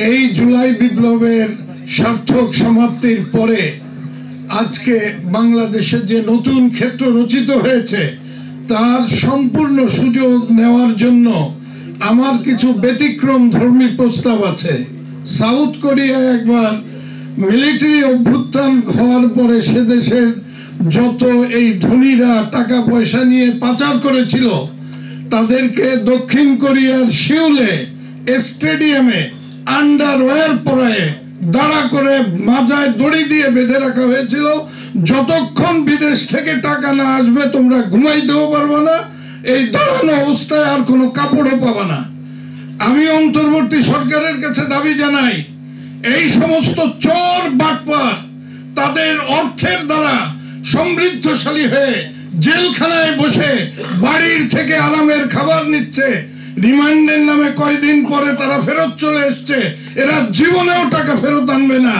এই জুলাই বিপ্লবের সার্থক সমাপ্তির পরে আজকে বাংলাদেশে যে নতুন ক্ষেত্র রচিত হয়েছে তার সম্পূর্ণ সুযোগ নেওয়ার জন্য আমার কিছু ব্যতিক্রম ধর্মী প্রস্তাব আছে। সাউথ কোরিয়া একবার মিলিটারি অভ্যুত্থান হওয়ার পরে সে দেশের যত এই ধনীরা টাকা পয়সা নিয়ে পাচার করেছিল তাদেরকে দক্ষিণ কোরিয়ার সিউলে স্টেডিয়ামে আন্ডারওয়্যার পরায়ে দাঁড়া করে মাজায় দড়ি দিয়ে বেঁধে রাখা হয়েছিল। যতক্ষণ বিদেশ থেকে টাকা না আসবে তোমরা ঘুমাইতেও পারবে না, এই দাঁড়ানো অবস্থায় আর কোনো কাপড়ও পাবে না। আমি অন্তর্বর্তী সরকারের কাছে দাবি জানাই, এই সমস্ত চোর বাটপার তাদের অর্থের দ্বারা সমৃদ্ধশালী হয়ে জেলখানায় বসে বাড়ির থেকে আরামের খাবার নিচ্ছে, রিমান্ডের নামে কয়দিন পরে তারা ফেরত চলে এসছে, এরা জীবনেও টাকা ফেরত আনবে না।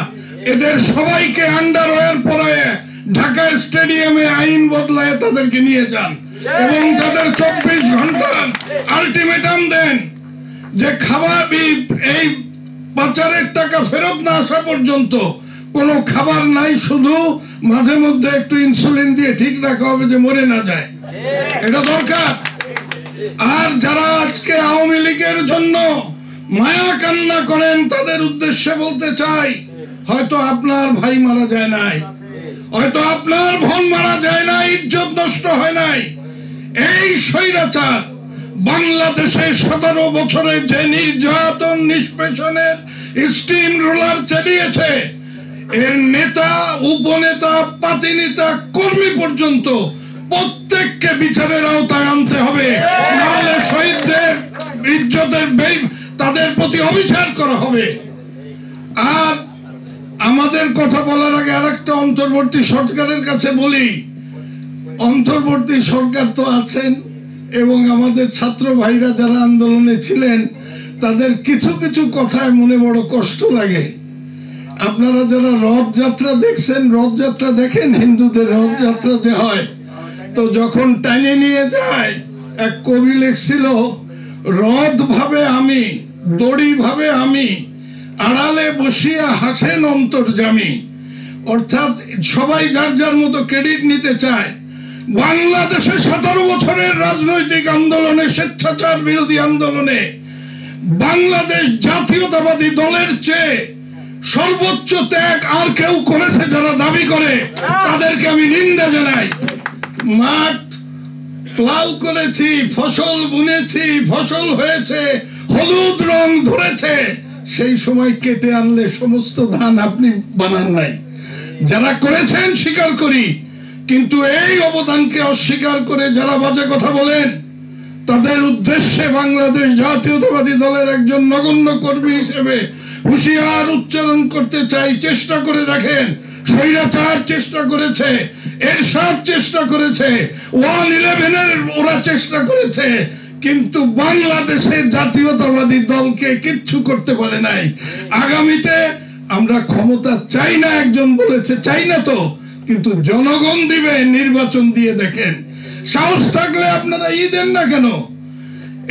এদের সবাইকে আন্ডারওয়্যার পরায় ঢাকা স্টেডিয়ামে আইন বদলায় তাদেরকে নিয়ে যান এবং তাদের 24 ঘন্টার আলটিমেটাম দেন যে খাবার এই পাচারের টাকা ফেরত না আসা পর্যন্ত কোনো খাবার নাই, শুধু মাঝে মধ্যে একটু ইনসুলিন দিয়ে ঠিক রাখা হবে যে মরে না যায়, এটা দরকার। আর যারা আজকে আওয়ামী লীগের জন্য মায়া কান্না করেন তাদের উদ্দেশ্যে বলতে চাই, হয়তো আপনার ভাই মারা যায় নাই, হয়তো আপনার বোন মারা যায় নাই, ইজ্জত নষ্ট হয় নাই। এই স্বৈরাচার বাংলাদেশে 17 বছরে যে নির্যাতন নিষ্পেষণের স্টিম রোলার চালিয়েছে, এর নেতা উপনেতা পাতিনেতা কর্মী পর্যন্ত প্রত্যেককে বিচারের আওতায় আনতে হবে, নাহলে শহীদদের ইজ্জতের তাদের প্রতি অবিচার করা হবে। আর আমাদের কথা বলার আগে আরেকটা অন্তর্বর্তী সরকারের কাছে বলি, অন্তর্বর্তী সরকার তো আছেন এবং আমাদের ছাত্র ভাইরা যারা আন্দোলনে ছিলেন তাদের কিছু কিছু কথায় মনে বড় কষ্ট লাগে। আপনারা যারা রথযাত্রা দেখছেন, রথযাত্রা দেখেন, হিন্দুদের রথযাত্রা যে হয়, তো যখন টানে নিয়ে যায় এক কবি লিখছিল, রথ ভাবে আমি, দড়ি ভাবে আমি, আড়ালে বসিয়া হাসেন অন্তর্যামী। অর্থাৎ সবাই যার যার মতো ক্রেডিট নিতে চায়। বাংলাদেশে 17 বছরের রাজনৈতিক আন্দোলনে, স্বেচ্ছাচার বিরোধী আন্দোলনে বাংলাদেশ জাতীয়তাবাদী দলের চেয়ে সর্বোচ্চ ত্যাগ আর কেউ করেছে যারা দাবি করে তাদেরকে আমি নিন্দা জানাই। মাঠ প্লাউ করেছি, ফসল বুনেছি, ফসল হয়েছে, হলুদ রং ধরেছে, সেই সময় কেটে আনলে সমস্ত ধান আপনি বানান নাই। যারা করেছেন স্বীকার করি, কিন্তু এই অবদানকে অস্বীকার করে যারা বাজে কথা বলেন তাদের উদ্দেশ্যে বাংলাদেশ জাতীয়তাবাদী দলের একজন নগণ্য কর্মী হিসেবে হুঁশিয়ার উচ্চারণ করতে চাই। চেষ্টা করে দেখেন, স্বৈরাচার চেষ্টা করেছে, এরশাদ চেষ্টা করেছে, 111 ওরা চেষ্টা করেছে, কিন্তু বাংলাদেশের জাতীয়তাবাদী দলকে কিচ্ছু করতে পারে নাই। আগামীতে আমরা ক্ষমতা চাই না, একজন বলেছে চাই না তো, কিন্তু জনগণ দিবে, নির্বাচন দিয়ে দেখেন। সাহস থাকলে আপনারা দেন না কেন,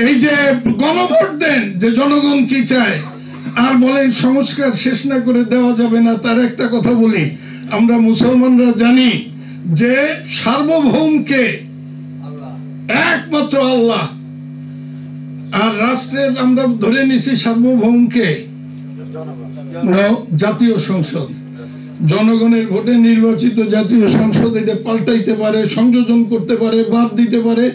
এই যে গণভোট দেন যে জনগণ কি চায়। আর বলেন সংস্কার শেষ না করে দেওয়া যাবে না, তার একটা কথা বলি, আমরা মুসলমানরা জানি যে সার্বভৌমকে একমাত্র আল্লাহ, আর রাষ্ট্রের আমরা ধরে নিছি সার্বভৌমকে জাতীয় সংসদ, জনগণের ভোটে নির্বাচিত জাতীয় সংসদ। এটা পাল্টাইতে পারে, সংযোজন করতে পারে, বাদ দিতে পারে।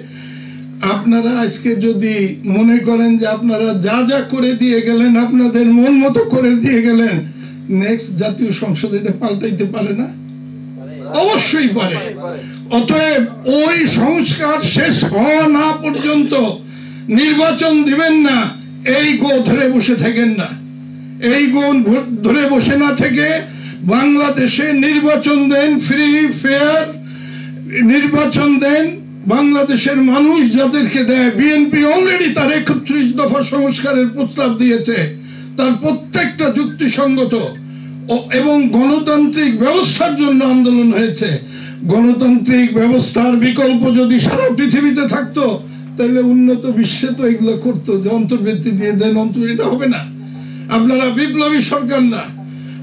আপনারা আজকে যদি মনে করেন যে আপনারা যা যা করে দিয়ে গেলেন, আপনাদের মন মতো করে দিয়ে গেলেন, নেক্সট জাতীয় সংসদ এটা পাল্টাইতে পারে না? অবশ্যই পারে। অতএব ওই সংস্কার শেষ হওয়া না পর্যন্ত নির্বাচন দিবেন না, এই গো ধরে বসে থাকেন না। এই গো ধরে বসে না থেকে বাংলাদেশে নির্বাচন দেন, ফ্রি ফেয়ার নির্বাচন দেন। বাংলাদেশের মানুষ যাদেরকে দেয়, বিএনপি অলরেডি তার 31 দফা সংস্কারের প্রস্তাব দিয়েছে, তার প্রত্যেকটা যুক্তিসঙ্গত এবং গণতান্ত্রিক ব্যবস্থার জন্য আন্দোলন হয়েছে। গণতান্ত্রিক ব্যবস্থার বিকল্প যদি সারা পৃথিবীতে থাকতো তাহলে উন্নত বিশ্বে তো এগুলো করতো, যে অন্তর্বৃত্তি দিয়ে দেন, এটা হবে না। আপনারা বিপ্লবী সরকার না,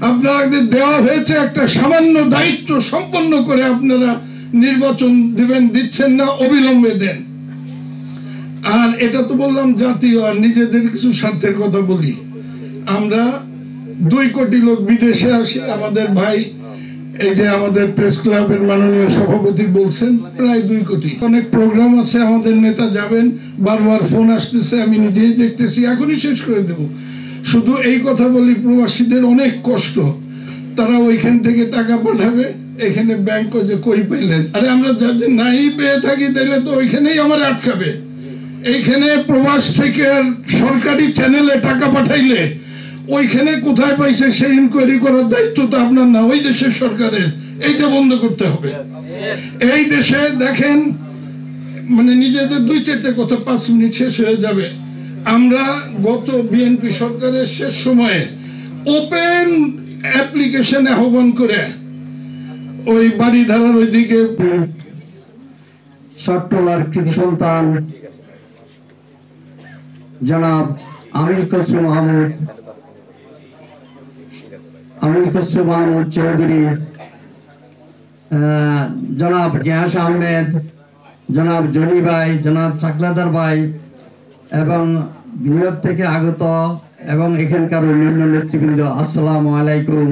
আপনাদের দেওয়া হয়েছে একটা সামান্য দায়িত্ব সম্পন্ন করে আপনারা নির্বাচন দিবেন, দিচ্ছেন না, অবিলম্বে দেন। আর এটা তো বললাম জাতীয়, আর নিজেদের কিছু স্বার্থের কথা বলি। আমরা 2 কোটি লোক বিদেশে আসি, আমাদের ভাই এই যে আমাদের প্রেস ক্লাবের মাননীয় সভাপতি বলছেন প্রায় 2 কোটি। অনেক প্রোগ্রাম আছে, আমাদের নেতা যাবেন, বারবার ফোন আসতেছে, আমি নিজেই দেখতেছি, এখনই শেষ করে দেব। শুধু এই কথা বলি, প্রবাসীদের অনেক কষ্ট, তারা ওইখান থেকে টাকা পাঠাবে, এখানে ব্যাংক যে কই পাইলেন, আরে আমরা যদি নাই পেয়ে থাকি তাহলে তো ওইখানেই আমার আটকাবে। এইখানে প্রবাস থেকে সরকারি চ্যানেলে টাকা পাঠাইলে ওইখানে কোথায় পাইছে সেই ইনকোয়ারি করার দায়িত্ব তো আপনার না, ওই দেশের সরকারের। এইটা বন্ধ করতে হবে। এই দেশে দেখেন, মানে নিজেদের 2-4টে কথা 5 মিনিট শেষ হয়ে যাবে। আমরা গত বিএনপি সরকারের শেষ সময়ে ওপেন অ্যাপ্লিকেশন আহ্বান করে ওই বাড়িধারার ওইদিকে শট্টলার কৃতি সন্তান জনাব আমির খসরু মাহমুদ চৌধুরী, জনাব গিয়াস আহমেদ, জনাব জনি ভাই, জনাব থাকলাদার ভাই এবং নিয়োগ থেকে আগত এবং এখানকার অন্যান্য নেতৃবৃন্দ, আসসালামু আলাইকুম।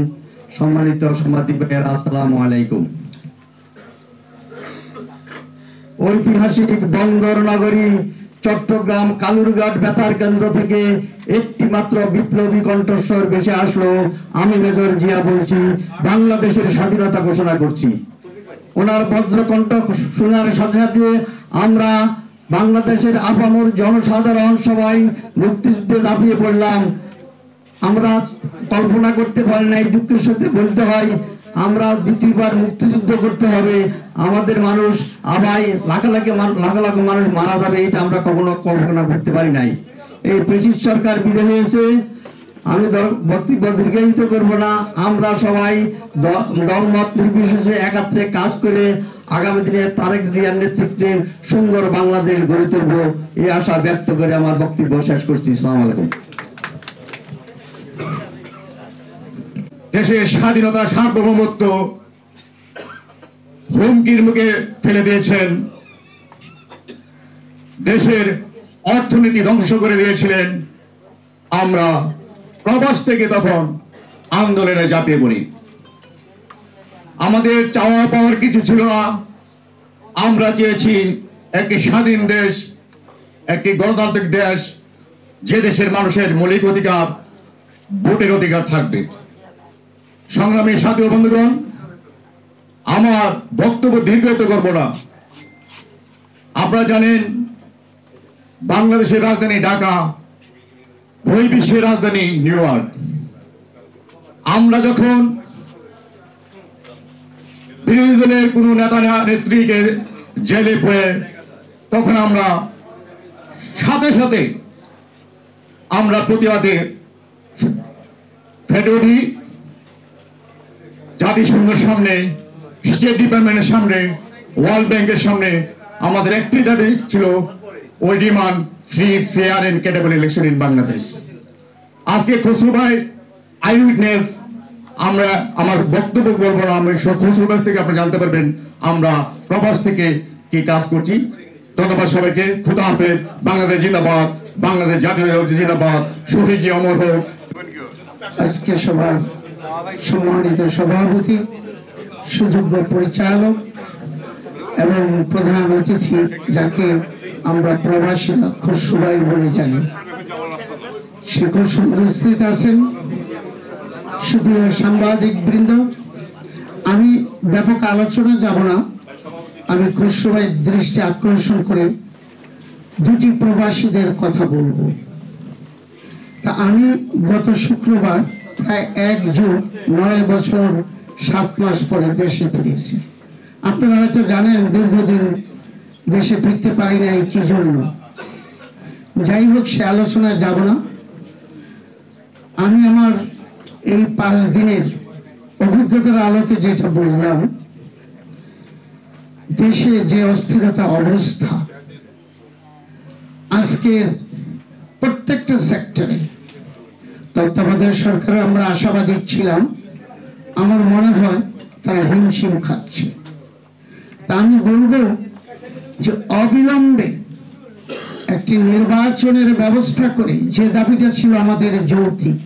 সম্মানিত সাংবাদিক ভাইয়েরা, আসসালামু আলাইকুম। ঐতিহাসিক বন্দর নগরী চট্টগ্রাম কালুরঘাট বেতার কেন্দ্র থেকে একটি মাত্র বিপ্লবী কণ্ঠস্বর ভেসে আসলো। আমি মেজর জিয়া বলছি, বাংলাদেশের স্বাধীনতা ঘোষণা করছি। ওনার বজ্রকণ্ঠ শোনার সাথে সাথে আমরা বাংলাদেশের আপামর জনসাধারণ সবাই মুক্তিযুদ্ধে ঝাঁপিয়ে পড়লাম। আমরা কল্পনা করতে পারি নাই, দুঃখের সাথে বলতে হয়, আমরা দ্বিতীয়বার মুক্তিযুদ্ধ করতে হবে, আমাদের মানুষ আবার লাখ লাখ মানুষ মারা যাবে, এটা আমরা কখনো কল্পনা করতে পারি নাই। এই ব্রিটিশ সরকার বিদায় হয়েছে, আমি বক্তব্য দীর্ঘায়িত করবো না। আমরা সবাই দলমত নির্বিশেষে একাত্রে কাজ করে আগামী দিনে তারেক জিয়ার নেতৃত্বে সুন্দর বাংলাদেশ গড়ে তুলব, এই আশা ব্যক্ত করে আমার বক্তব্য শেষ করছি। আসসালামু আলাইকুম। দেশের স্বাধীনতা সার্বভৌমত্ব হুমকির মুখে ফেলে দিয়েছেন, দেশের অর্থনীতি ধ্বংস করে দিয়েছিলেন। আমরা প্রবাস থেকে তখন আন্দোলনে ঝাঁপিয়ে পড়ি। আমাদের চাওয়া পাওয়ার কিছু ছিল না। আমরা চেয়েছি একটি স্বাধীন দেশ, একটি গণতান্ত্রিক দেশ, যে দেশের মানুষের মৌলিক অধিকার, ভোটের অধিকার থাকবে। সংগ্রামী সাথী ও বন্ধুগণ, আমার বক্তব্য দীর্ঘায়িত করব না। আপনারা জানেন, বাংলাদেশের রাজধানী ঢাকা, বহির্বিশ্বের রাজধানী নিউ ইয়র্ক। আমরা যখন বিরোধী দলের কোন নেতা নেত্রীকে জেলে পড়ে, তখন আমরা সাথে সাথে আমরা প্রতিবাদে ফেটে উঠি। জাতিসংঘের সামনে, স্টেট ডিপার্টমেন্টের সামনে, ওয়ার্ল্ড ব্যাংকের সামনে আমাদের একটি দাবি ছিল, ওই demand free, fair and credible election in Bangladesh. আজকে খসরু ভাই আই উইটনেস, আমরা আমার বক্তব্য বলবো না, আমি খসরু ভাই থেকে আপনি জানতে পারবেন আমরা প্রবাস থেকে কি কাজ করছি। ধন্যবাদ সবাইকে। খুদা হাফেজ। বাংলাদেশ জিন্দাবাদ, বাংলাদেশ জাতীয় জিন্দাবাদ, শহীদ অমর হোক। আজকে সভার সম্মানিত সভাপতি, সুযোগ্য পরিচালক এবং প্রধান অতিথি, যাকে আমরা প্রবাসী খসরু ভাই বলে জানি, সে খসরু উপস্থিত আছেন। সুপ্রিয় সাংবাদিক বৃন্দ, আমি ব্যাপক আলোচনা যাব না, আমি খসরু ভাইয়ের দৃষ্টি আকর্ষণ করে 2টি প্রবাসীদের কথা বলবো। তা আমি গত শুক্রবার প্রায় 1 জুন 9 বছর 7 মাস পরে দেশে ফিরেছি। আপনারা হয়তো জানেন, দীর্ঘদিন দেশে ফিরতে পারি নাই কি জন্য। যাই হোক, সে আলোচনায় যাব না। আমি আমার এই 5 দিনের অভিজ্ঞতার আলোকে যেটা বুঝলাম, দেশে যে অস্থিরতা অবস্থা, আজকে প্রত্যেকটা সেক্টরে, তত্ত্বাবধায়ক সরকার আমরা আশাবাদী ছিলাম। আমার মনে হয় তারা হিমশিম খাচ্ছে। তা আমি বলবো যে অবিলম্বে একটি নির্বাচনের ব্যবস্থা করে, যে দাবিটা ছিল আমাদের যৌক্তিক,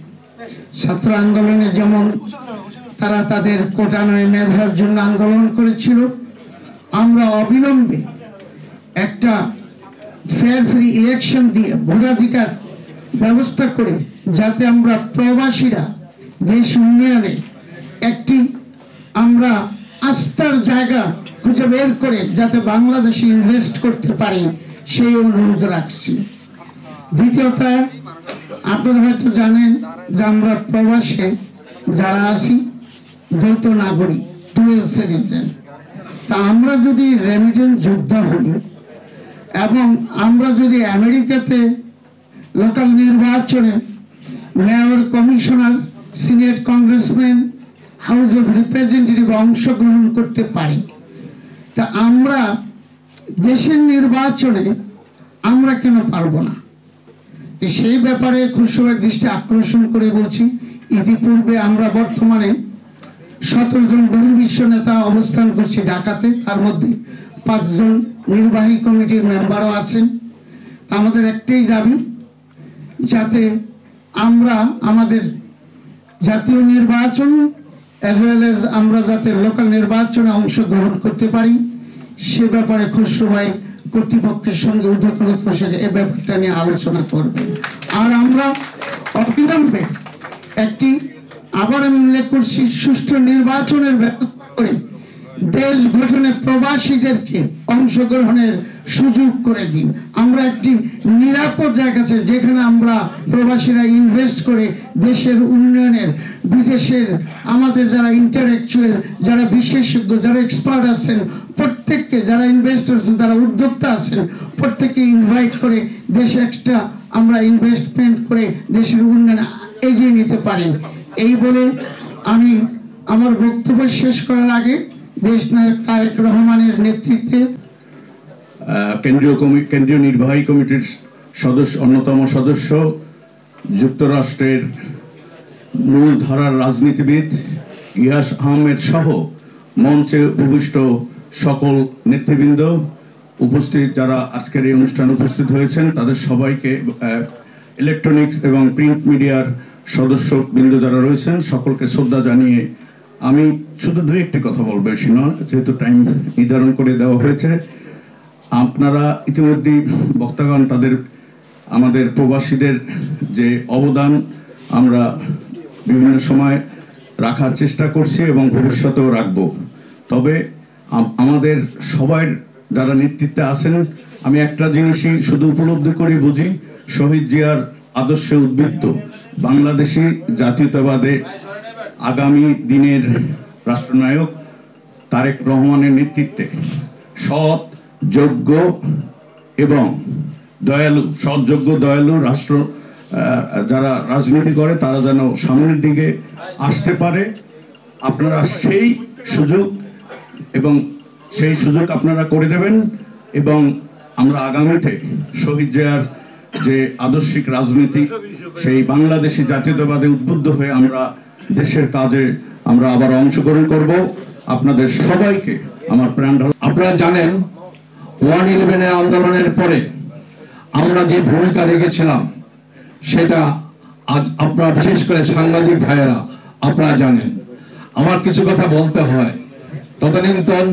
ছাত্র আন্দোলনে যেমন তারা তাদের কোটা নয় মেধার জন্য আন্দোলন করেছিল, আমরা অবিলম্বে একটা ফেয়ার ফ্রি ইলেকশন দিয়ে ভোটাধিকার ব্যবস্থা করে, যাতে আমরা প্রবাসীরা দেশ উন্নয়নে একটি আমরা আস্থার জায়গা খুঁজে বের করে যাতে বাংলাদেশে ইনভেস্ট করতে পারি, সেই অনুরোধ রাখছি। দ্বিতীয়ত, আপনারা হয়তো জানেন যে আমরা প্রবাসে যারা আছি দ্বৈত নাগরিক, ডুয়াল সিটিজেন। তা আমরা যদি রেমিটেন্স যোদ্ধা হই এবং আমরা যদি আমেরিকাতে লোকাল নির্বাচনে mayor, commissioner, senate, congressman, house of representative অংশগ্রহণ করতে পারি, তা আমরা দেশের নির্বাচনে আমরা কেন পারবো না? সেই ব্যাপারে খুশির দৃষ্টি আকর্ষণ করে বলছি, ইতিপূর্বে আমরা বর্তমানে 17 জন বহির্বিশ্ব নেতা অবস্থান করছি ঢাকাতে, তার মধ্যে 5 জন নির্বাহী কমিটির মেম্বারও আছেন। আমাদের একটাই দাবি, যাতে আমরা আমাদের জাতীয় নির্বাচন as well as আমরা যাতে লোকাল নির্বাচনে অংশগ্রহণ করতে পারি, সে ব্যাপারে খুশরু ভাই কর্তৃপক্ষের সঙ্গে ঊর্ধ্বতন পর্যায়ে এই ব্যাপারটা নিয়ে আলোচনা করবেন। আর আমরা অবিলম্বে একটি, আবার আমি উল্লেখ করছি, সুষ্ঠু নির্বাচনের ব্যবস্থা করে দেশ গঠনে প্রবাসীদেরকে অংশগ্রহণের সুযোগ করে দিন। আমরা একটি নিরাপদ জায়গা আছে যেখানে আমরা প্রবাসীরা ইনভেস্ট করে দেশের উন্নয়নের, বিদেশের আমাদের যারা ইন্টালেকচুয়াল, যারা বিশেষজ্ঞ, যারা এক্সপার্ট আছেন, প্রত্যেককে, যারা ইনভেস্টর আছেন, যারা উদ্যোক্তা আছেন, প্রত্যেককে ইনভাইট করে দেশে একটা আমরা ইনভেস্টমেন্ট করে দেশের উন্নয়ন এগিয়ে নিতে পারি। এই বলে আমি আমার বক্তব্য শেষ করার আগে দেশনায়ক তারেক রহমানের নেতৃত্বে কেন্দ্রীয় নির্বাহী কমিটির অন্যতম সদস্য, যুক্তরাষ্ট্রের মূলধারার রাজনীতিবিদ গিয়াস আহমেদ সহ মঞ্চে উপবিষ্ট সকল নেতৃবৃন্দ, উপস্থিত যারা আজকের এই অনুষ্ঠানে উপস্থিত হয়েছেন, তাদের সবাইকে, ইলেকট্রনিক্স এবং প্রিন্ট মিডিয়ার সদস্যবৃন্দ যারা রয়েছেন, সকলকে শ্রদ্ধা জানিয়ে আমি শুধু দুই একটি কথা বলবো, যেহেতু টাইম নির্ধারণ করে দেওয়া হয়েছে। আপনারা ইতিমধ্যেই বক্তাগণ তাদের আমাদের প্রবাসীদের যে অবদান আমরা বিভিন্ন সময় রাখার চেষ্টা করছি এবং ভবিষ্যতেও রাখব। তবে আমাদের সবাই যারা নেতৃত্বে আছেন, আমি একটা জিনিসই শুধু উপলব্ধি করে বুঝি, শহীদ জিয়ার আদর্শে উদ্বুদ্ধ বাংলাদেশি জাতীয়তাবাদে আগামী দিনের রাষ্ট্রনায়ক তারেক রহমানের নেতৃত্বে সৎ, যোগ্য এবং দয়ালু, সৎযোগ্য দয়ালু রাষ্ট্র যারা রাজনীতি করে তারা যেন সামনের দিকে আসতে পারে। আপনারা সেই সুযোগ আপনারা করে দেবেন এবং আমরা আগামীতে শহীদ জিয়ার যে আদর্শিক রাজনীতি, সেই বাংলাদেশি জাতীয়তাবাদে উদ্বুদ্ধ হয়ে আমরা দেশের কাজে আমরা আবার অংশগ্রহণ করব। আপনাদের সবাইকে আমার প্রাণ ঢালা। আপনারা জানেন 111 আন্দোলনের পরে আমরা যে ভূমিকা রেখেছিলাম সেটা আজ আপনারা, বিশেষ করে সাংবাদিক ভাইয়েরা, আপনারা জানেন। আমার কিছু কথা বলতে হয়। তদানীন্তন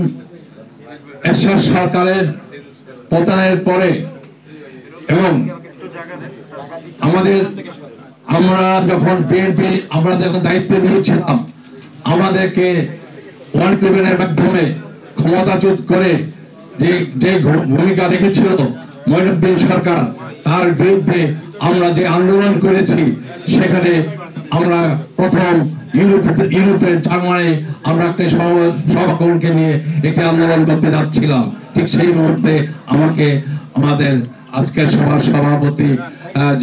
এরশাদ সরকারের পতনের পরে এবং আমরা যখন বিএনপি আমরা যখন দায়িত্ব নিয়েছিলাম, আমাদেরকে 111 মাধ্যমে ক্ষমতাচ্যুত করে যে ভূমিকা রেখেছিল মঈনুদ্দিন সরকার, তার বিরুদ্ধে আমরা যে আন্দোলন করেছি, সেখানে আমরা প্রথম ইউরোপের জার্মানি আমরা একটা সহকর্মীকে নিয়ে একটি আন্দোলন করতে যাচ্ছিলাম। ঠিক সেই মুহূর্তে আমাকে আমাদের আজকের সভার সভাপতি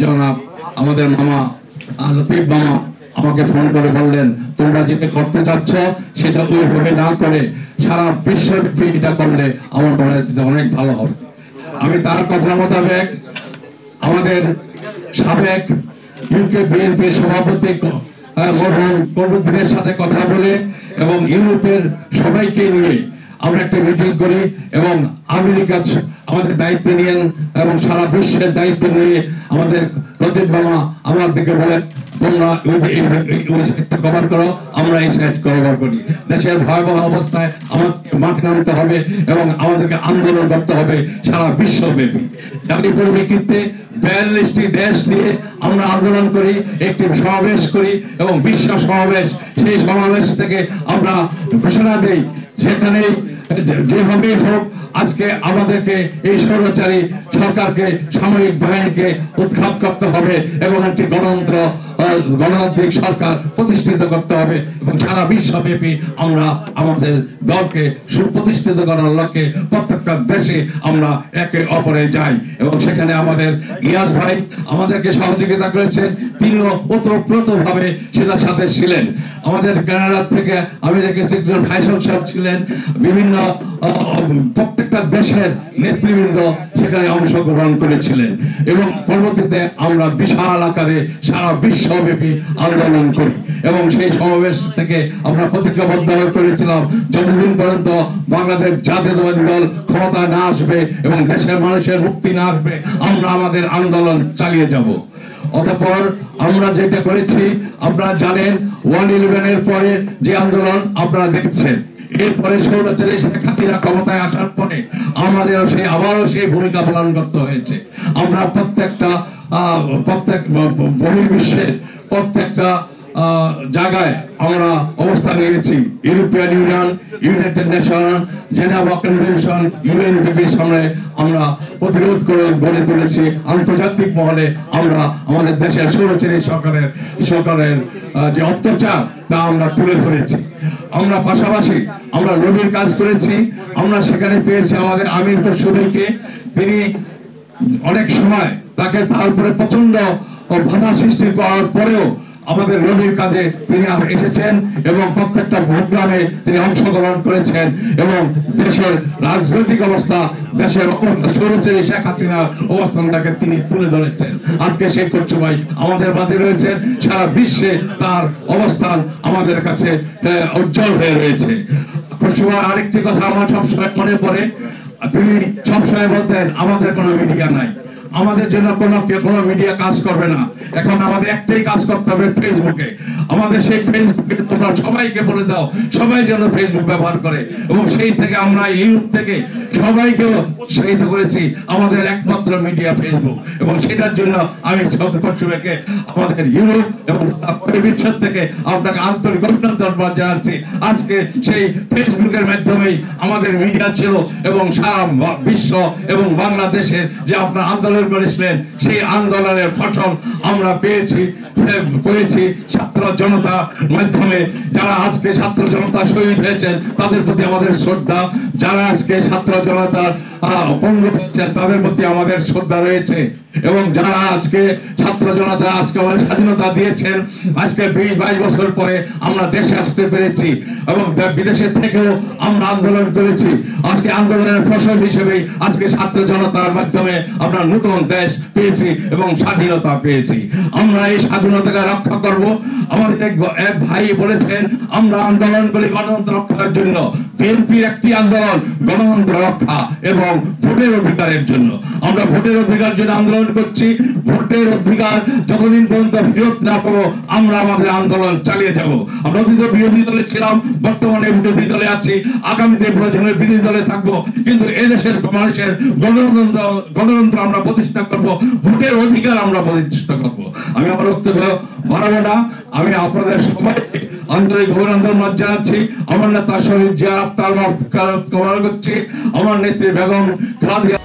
জনাব আমাদের মামা লতিফ মামা আমাকে ফোন করে বললেন, তোমরা যেটা করতে চাচ্ছ সেটা ওইভাবে না করে সারা বিশ্বব্যাপী এটা করলে আমার মনে হয় অনেক ভালো হবে। আমি তার কথা মোতাবেক আমাদের সাবেক ইউকে বিএনপির সভাপতি মরহুম কর্মদিনের সাথে কথা বলে এবং ইউরোপের সবাইকে নিয়ে আমরা একটা মিটিং করি এবং আমেরিকা আমাদের দায়িত্ব নিয়েন এবং সারা বিশ্বের দায়িত্ব নিয়ে আমাদের প্রদীপ মামা আমাদেরকে বলেন তোমরা ওই সাইডটা কভার করো, আমরা এই সাইড কভার করি। দেশের ভয়াবহ অবস্থায় আমাদেরকে মাঠে নামতে হবে এবং আমাদেরকে আন্দোলন করতে হবে সারা বিশ্বব্যাপী। জাতি পরিপ্রেক্ষিতে 42টি দেশ নিয়ে আমরা আন্দোলন করি, একটি সমাবেশ করি এবং বিশ্ব সমাবেশ, সেই সমাবেশ থেকে আমরা ঘোষণা দেই সেখানে যেভাবেই হোক আজকে আমাদেরকে এই স্বৈরাচারী সরকারকে, সামরিক বাহিনীকে উৎখাত করতে হবে এবং একটি গণতান্ত্রিক সরকার প্রতিষ্ঠিত করতে হবে এবং সারা বিশ্বব্যাপী আমরা আমাদের দলকে সুপ্রতিষ্ঠিত করার লক্ষ্যে প্রত্যেকটা দেশে আমরা একে অপরে যাই এবং সেখানে আমাদের ইয়াস ভাই আমাদেরকে সহযোগিতা করেছেন, তিনিও ওতপ্রোতভাবে সেটার সাথে ছিলেন। আমাদের কানাডা থেকে আমি দেখেছি একজন ফাইসাল সাহেব ছিলেন, বিভিন্ন প্রত্যেকটা দেশের নেতৃবৃন্দ সেখানে অংশগ্রহণ করেছিলেন এবং পরবর্তীতে আমরা বিশাল আকারে সারা বিশ্বব্যাপী আন্দোলন করি এবং সেই সমাবেশ থেকে আমরা প্রতিজ্ঞাবদ্ধ করেছিলাম যতদিন পর্যন্ত বাংলাদেশ জাতীয়তাবাদী দল ক্ষমতা না আসবে এবং দেশের মানুষের মুক্তি না আসবে আমরা আমাদের আন্দোলন চালিয়ে যাব। অতঃপর আমরা যেটা করেছি আপনারা জানেন, 1/11 পরে যে আন্দোলন আপনারা দেখছেন, এরপরে স্বৈরাচারী শেখ হাসিনা ক্ষমতায় আসার পরে আমাদের আবারও সেই ভূমিকা পালন করতে হয়েছে। আমরা প্রত্যেক বহির্বিশ্বের প্রত্যেকটা জায়গায় আমরা অবস্থান নিয়েছি। European union, united nation, Geneva convention, ইউএনডিপির সামনে আমরা প্রতিরোধ করে গড়ে তুলেছি। আন্তর্জাতিক মহলে আমরা আমাদের দেশের স্বৈরাচারী সরকারের যে অত্যাচার তা আমরা তুলে ধরেছি। আমরা পাশাপাশি আমরা লবির কাজ করেছি। আমরা সেখানে পেয়েছি আমাদের আমির খসরুকে, তিনি অনেক সময় তাকে তার উপরে প্রচন্ড বাধা সৃষ্টি করার পরেও আমাদের লবির কাজে তিনি এসেছেন এবং প্রত্যেকটা প্রোগ্রামে তিনি অংশগ্রহণ করেছেন এবং দেশের রাজনৈতিক অবস্থা, দেশের স্বৈরাচারী শেখ হাসিনার অবস্থানটাকে তিনি তুলে ধরেছেন। আজকে শেখ খসরু ভাই আমাদের মাঝে রয়েছেন, সারা বিশ্বে তার অবস্থান আমাদের কাছে উজ্জ্বল হয়ে রয়েছে। খসরু ভাই আরেকটি কথা আমার সবসময় মনে পড়ে, তিনি সবসময় বলতেন আমাদের কোনো মিডিয়া নাই, আমাদের জন্য কোনো মিডিয়া কাজ করবে না, এখন আমাদের একটাই কাজ করতে হবে ফেসবুকে। আমাদের সেই ফেসবুকে তোমরা সবাইকে বলে দাও সবাই যেন ফেসবুক ব্যবহার করে এবং সেই থেকে আমরা ইউরোপ থেকে সবাইকে উৎসাহিত করেছি আমাদের একমাত্র মিডিয়া ফেসবুক এবং সেটার জন্য আমি খসরুকে আমাদের ইউরোপ এবং বিশ্ব থেকে আপনাকে আন্তরিক অভিনন্দন জানাচ্ছি। আজকে সেই ফেসবুকের মাধ্যমেই আমাদের মিডিয়া ছিল এবং সারা বিশ্ব এবং বাংলাদেশের যে আপনার আন্দোলন করেছিলেন সেই আন্দোলনের ফসল আমরা পেয়েছি ছাত্র জনতার মাধ্যমে। যারা আজকে ছাত্র জনতা শহীদ হয়েছেন তাদের প্রতি আমাদের শ্রদ্ধা, যারা আজকে ছাত্র জনতার পঙ্গ পেয়েছেন তাদের প্রতি আমাদের শ্রদ্ধা রয়েছে এবং যারা আজকে ছাত্র জনতা আজকে আমাদের স্বাধীনতা দিয়েছেন, আজকে 20-22 বছর পরে আমরা দেশে আসতে পেরেছি এবং বিদেশের থেকেও আমরা আন্দোলন করেছি। আজকে আন্দোলনের ফসল হিসেবে আজকে ছাত্র জনতার মাধ্যমে আমরা নতুন দেশ পেয়েছি এবং স্বাধীনতা পেয়েছি। আমরা এই স্বাধীনতাকে রক্ষা করব। আমাদের এক ভাই বলেছেন আমরা আন্দোলন করি গণতন্ত্র রক্ষার জন্য। বিএনপির একটি আন্দোলন গণতন্ত্র রক্ষা এবং ভোটের অধিকারের জন্য। আমরা ভোটের অধিকার জন্য আন্দোলন করছি। ভোটের অধিকার যতদিন পর্যন্ত ফেরত না পাবো আমরা আমাদের আন্দোলন চালিয়ে যাব। আমরা বিরোধী দলে ছিলাম, বর্তমানে বিরোধী দলে আছি, আগামীতে প্রয়োজনে বিরোধী দলে থাকবো, কিন্তু এদেশের মানুষের গণতন্ত্র আমরা প্রতিষ্ঠা করব, ভোটের অধিকার আমরা প্রতিষ্ঠা করব। আমি আমার বক্তব্য বাড়াবো না। আমি আপনাদের সবাইকে আন্তরিক অভিনন্দন জানাচ্ছি। আমার নেতা শহীদ জিয়া আত্মার কামনা করছি। আমার নেত্রী বেগম খালেদা